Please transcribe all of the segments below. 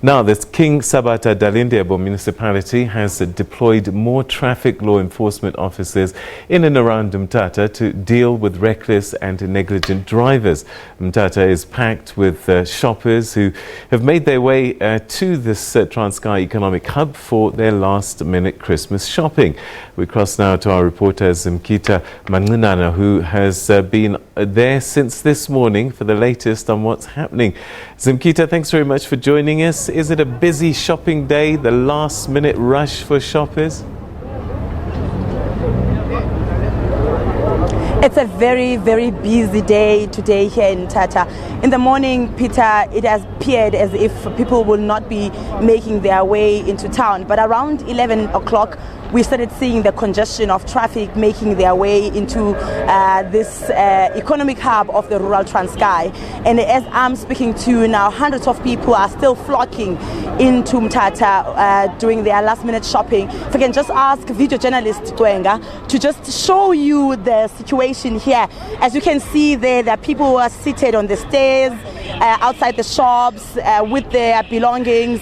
Now, this King Sabatha Dalindyebo Municipality has deployed more traffic law enforcement officers in and around Mthatha to deal with reckless and negligent drivers. Mthatha is packed with shoppers who have made their way to this Trankei economic hub for their last-minute Christmas shopping. We cross now to our reporter Zimkhita Manqinana, who has been there since this morning for the latest on what's happening. Zimkhita, thanks very much for joining us. Is it a busy shopping day, the last-minute rush for shoppers? It's a very, very busy day today here in Mthatha. In the morning, Peter, it has appeared as if people will not be making their way into town. But around 11 o'clock, we started seeing the congestion of traffic making their way into this economic hub of the rural Trankei. And as I'm speaking to you now, hundreds of people are still flocking into Mthatha doing their last-minute shopping. If I can just ask video journalist Trankei to just show you the situation here. As you can see there are people who are seated on the stairs outside the shops with their belongings.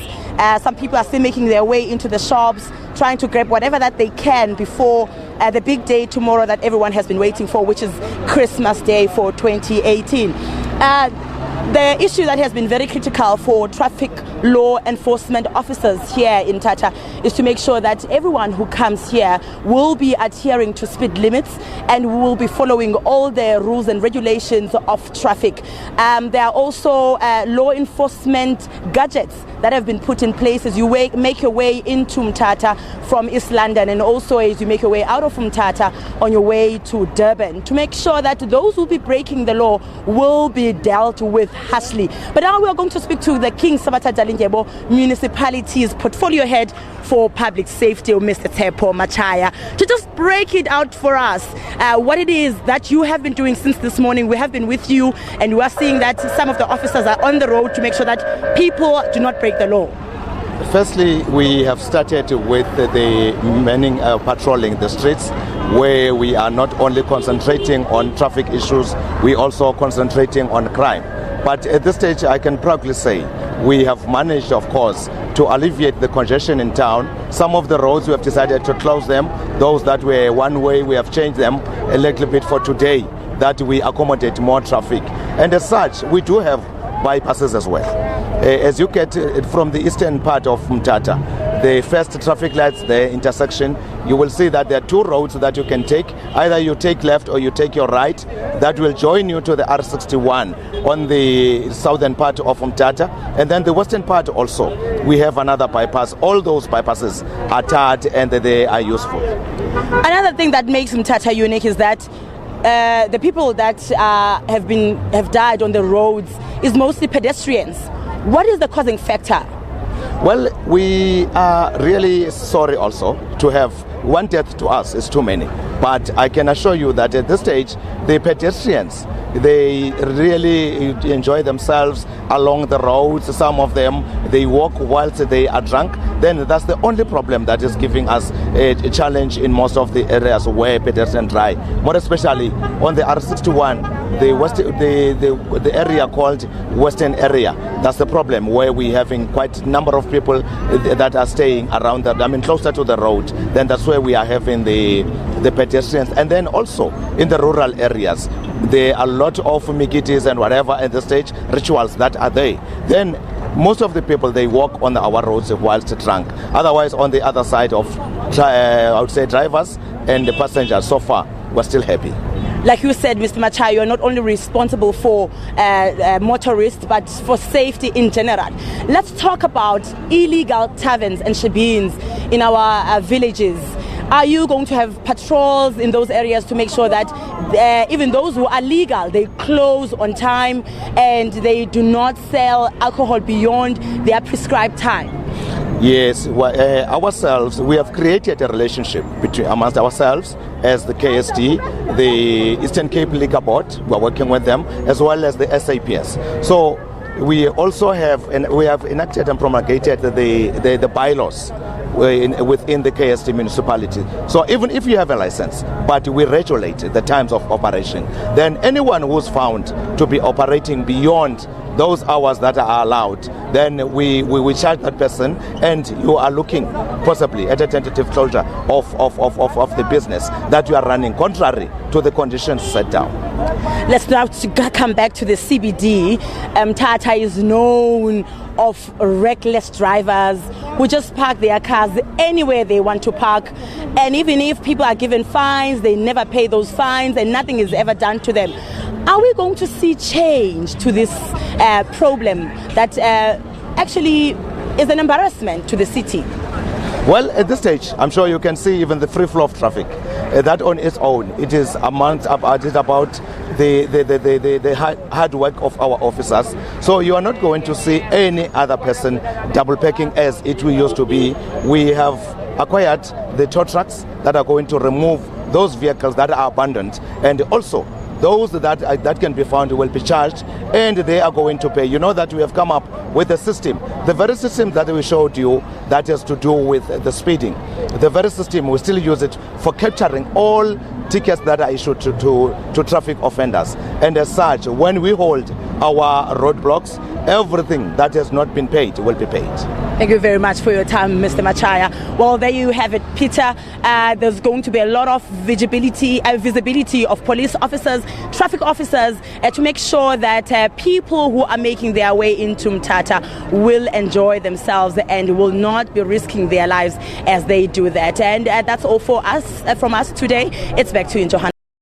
Some people are still making their way into the shops, trying to grab whatever that they can before the big day tomorrow that everyone has been waiting for, which is Christmas Day for 2018. The issue that has been very critical for traffic law enforcement officers here in Mthatha is to make sure that everyone who comes here will be adhering to speed limits and will be following all the rules and regulations of traffic. There are also law enforcement gadgets that have been put in place as you make your way into Mthatha from East London, and also as you make your way out of Mthatha on your way to Durban, to make sure that those who will be breaking the law will be dealt with harshly. But now we are going to speak to the King Sabatha Dalindyebo Municipality's portfolio head for public safety, Mr. Machaya, to just break it out for us what it is that you have been doing since this morning. We have been with you, and we are seeing that some of the officers are on the road to make sure that people do not break the law. Firstly, we have started with the manning patrolling the streets, where we are not only concentrating on traffic issues, we also concentrating on crime. But at this stage, I can proudly say we have managed, of course, to alleviate the congestion in town. Some of the roads we have decided to close them. Those that were one way, we have changed them a little bit for today, that we accommodate more traffic. And as such, we do have bypasses as well. As you get from the eastern part of Mthatha, the first traffic lights, the intersection, you will see that there are two roads that you can take. Either you take left or you take your right. That will join you to the R61 on the southern part of Mthatha. And then the western part also, we have another bypass. All those bypasses are tarred and they are useful. Another thing that makes Mthatha unique is that the people that have died on the roads is mostly pedestrians. What is the causing factor? Well, we are really sorry also to have one death to us is too many. But I can assure you that at this stage, the pedestrians, they really enjoy themselves along the roads. Some of them, they walk whilst they are drunk. Then that's the only problem that is giving us a challenge in most of the areas where pedestrians drive. More especially on the R61, the area called Western area. That's the problem, where we're having quite a number of people that are staying around that. Closer to the road. Then that's where we are having the pedestrians. And then also in the rural areas, there are a lot of mikitis and whatever at the stage rituals that are there. Then most of the people, they walk on our roads whilst drunk. Otherwise, on the other side of, I would say, drivers and the passengers, so far, we're still happy. Like you said, Mr. Machaya, you're not only responsible for motorists, but for safety in general. Let's talk about illegal taverns and shebeens in our villages. Are you going to have patrols in those areas to make sure that even those who are legal, they close on time and they do not sell alcohol beyond their prescribed time? Yes, ourselves, we have created a relationship amongst ourselves as the KSD, the Eastern Cape Liquor Board, we are working with them, as well as the SABC. So we also have, and we have enacted and promulgated the bylaws within the KSD municipality. So even if you have a license, but we regulate the times of operation, then anyone who's found to be operating beyond those hours that are allowed, then we charge that person, and you are looking possibly at a tentative closure of the business that you are running contrary to the conditions set down. Let's now come back to the CBD. Mthatha is known of reckless drivers who just park their cars anywhere they want to park, and even if people are given fines, they never pay those fines and nothing is ever done to them. Are we going to see change to this problem that actually is an embarrassment to the city? Well, at this stage, I'm sure you can see even the free flow of traffic. That on its own, it is about the hard work of our officers. So you are not going to see any other person double parking as it used to be. We have acquired the tow trucks that are going to remove those vehicles that are abandoned, and also those that can be found will be charged, and they are going to pay. You know that we have come up with a system, the very system that we showed you that has to do with the speeding. The very system, we still use it for capturing all tickets that are issued to traffic offenders. And as such, when we hold our roadblocks, everything that has not been paid will be paid. Thank you very much for your time, Mr. Machaya. Well, there you have it, Peter. There's going to be a lot of visibility of police officers, traffic officers, to make sure that people who are making their way into Mthatha will enjoy themselves and will not be risking their lives as they do that. And that's all for us, from us today. It's back to you in Johannesburg.